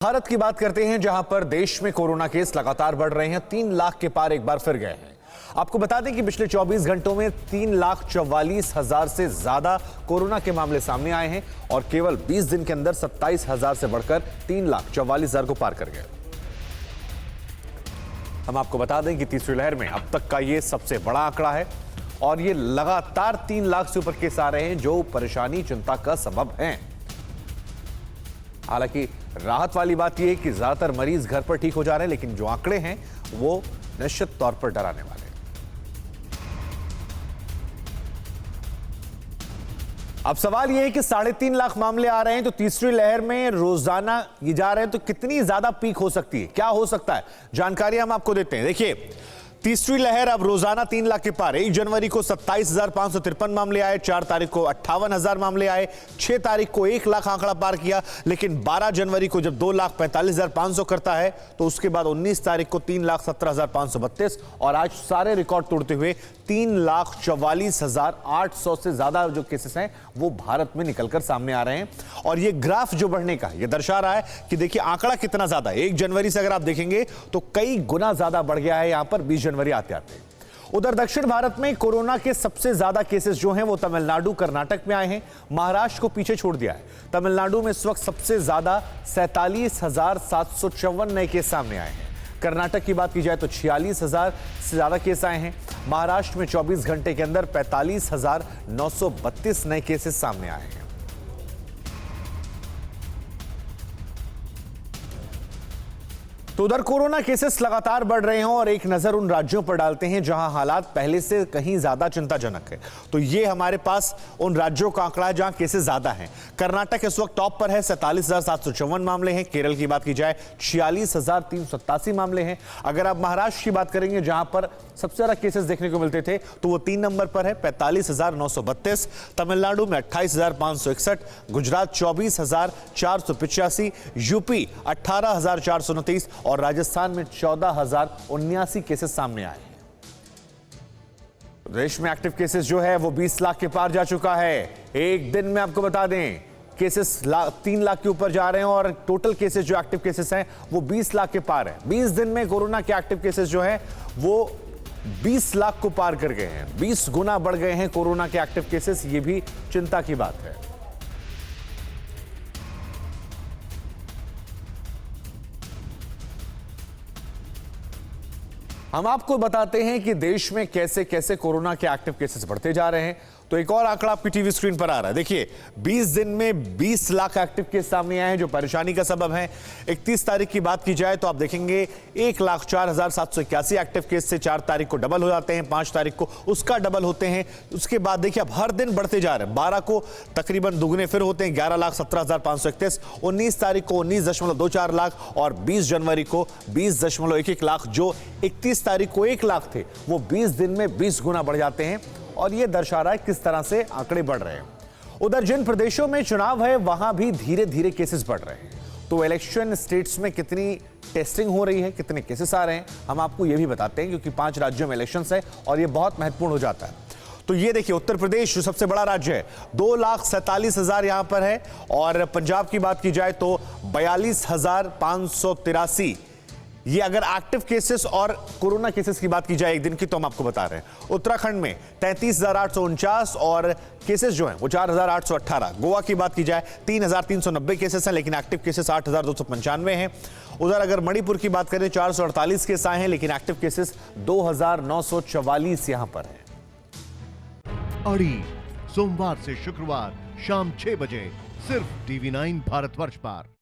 भारत की बात करते हैं, जहां पर देश में कोरोना केस लगातार बढ़ रहे हैं। 3 लाख के पार एक बार फिर गए हैं। आपको बता दें कि पिछले 24 घंटों में 3,44,000 से ज्यादा कोरोना के मामले सामने आए हैं और केवल 20 दिन के अंदर 27,000 से बढ़कर 3,44,000 को पार कर गए। हम आपको बता दें कि तीसरी लहर में अब तक का यह सबसे बड़ा आंकड़ा है और ये लगातार 3 लाख से ऊपर केस आ रहे हैं, जो परेशानी, चिंता का सबब है। हालांकि राहत वाली बात यह है कि ज्यादातर मरीज घर पर ठीक हो जा रहे हैं, लेकिन जो आंकड़े हैं वो निश्चित तौर पर डराने वाले हैं। अब सवाल यह है कि 3.5 लाख मामले आ रहे हैं, तो तीसरी लहर में रोजाना ये जा रहे हैं, तो कितनी ज्यादा पीक हो सकती है, क्या हो सकता है, जानकारी हम आपको देते हैं। देखिए, तीसरी लहर अब रोजाना 3 लाख के पार। 1 जनवरी को 27,553 मामले आए, 4 तारीख को 58,000 मामले आए, 6 तारीख को 1 लाख आंकड़ा पार किया, लेकिन 12 जनवरी को जब 2,45,500 करता है तो उसके बाद 19 तारीख को 3,17,532 और आज सारे रिकॉर्ड तोड़ते हुए 3,44,800 से ज्यादा जो केसेस हैं वो भारत में निकलकर सामने आ रहे हैं। और ये ग्राफ जो बढ़ने का ये दर्शा रहा है कि देखिए आंकड़ा कितना ज्यादा है। 1 जनवरी से अगर आप देखेंगे तो कई गुना ज्यादा बढ़ गया है यहां पर 20 जनवरी आते आते। उधर दक्षिण भारत में कोरोना के सबसे ज्यादा केसेस जो हैं वो तमिलनाडु, कर्नाटक में आए हैं। महाराष्ट्र को पीछे छोड़ दिया है। तमिलनाडु में इस वक्त सबसे ज्यादा 47,754 नए केस सामने आए हैं। कर्नाटक की बात की जाए तो 46,000 से ज्यादा केस आए हैं। महाराष्ट्र में 24 घंटे के अंदर 45,932 नए केसेस सामने आए हैं। तो उधर कोरोना केसेस लगातार बढ़ रहे हैं और एक नजर उन राज्यों पर डालते हैं जहां हालात पहले से कहीं ज्यादा चिंताजनक है। तो ये हमारे पास उन राज्यों का आंकड़ा है जहां केसेस ज्यादा हैं। कर्नाटक इस वक्त टॉप पर है, 47,754 मामले हैं। केरल की बात की जाए 46,387 मामले हैं। अगर आप महाराष्ट्र की बात करेंगे जहां पर सबसे ज्यादा केसेस देखने को मिलते थे तो वो 3 नंबर पर है, 45,932। तमिलनाडु में 28,561, गुजरात 24,485, यूपी 18,429 और राजस्थान में 14,079 केसेस सामने आए। देश में एक्टिव केसेस जो है वो 20 लाख के पार जा चुका है। एक दिन में आपको बता दें केसेस 3 लाख के ऊपर जा रहे हैं और टोटल केसेस जो एक्टिव केसेस हैं वो 20 लाख के पार है। 20 दिन में कोरोना के एक्टिव केसेस जो हैं वो 20 लाख को पार कर गए हैं। 20 गुना बढ़ गए हैं कोरोना के एक्टिव केसेस। ये भी चिंता की बात है। हम आपको बताते हैं कि देश में कैसे कैसे कोरोना के एक्टिव केसेस बढ़ते जा रहे हैं। तो एक और आंकड़ा आपकी टीवी स्क्रीन पर आ रहा है। देखिए, 20 दिन में 20 लाख एक्टिव केस सामने आए हैं, जो परेशानी का सबब है। 31 तारीख की बात की जाए तो आप देखेंगे 1,04,781 एक्टिव केस से 4 तारीख को डबल हो जाते हैं, 5 तारीख को उसका डबल होते हैं। उसके बाद देखिए अब हर दिन बढ़ते जा रहे हैं। 12 को तकरीबन दुगने फिर होते हैं, 11,17,531। 19 तारीख को 19.24 लाख और 20 जनवरी को 20.11 लाख। जो 31 तारीख को 1 लाख थे वो 20 दिन में 20 गुना बढ़ जाते हैं और यह दर्शा रहा है किस तरह से आंकड़े बढ़ रहे हैं। उधर जिन प्रदेशों में चुनाव है वहां भी धीरे धीरे केसेस बढ़ रहे हैं। तो इलेक्शन स्टेट्स में कितनी टेस्टिंग हो रही है, कितने केसेस आ रहे हैं, हम आपको यह भी बताते हैं, क्योंकि 5 राज्यों में इलेक्शंस है और यह बहुत महत्वपूर्ण हो जाता है। तो ये देखिए, उत्तर प्रदेश जो सबसे बड़ा राज्य है, 2,47,000 यहां पर है। और पंजाब की बात की जाए तो 42,583। ये अगर एक्टिव केसेस और कोरोना केसेस की बात की जाए एक दिन की, तो हम आपको बता रहे हैं। उत्तराखंड में 33,849 और केसेस जो हैं वो 4,818। गोवा की बात की जाए 3,390 केसेस हैं, लेकिन एक्टिव केसेस 8,295 हैं। उधर अगर मणिपुर की बात करें 448 केस आए हैं, लेकिन एक्टिव केसेस 2,944 यहां पर हैं। अड़ी सोमवार से शुक्रवार शाम 6 बजे सिर्फ TV9 भारतवर्ष पर।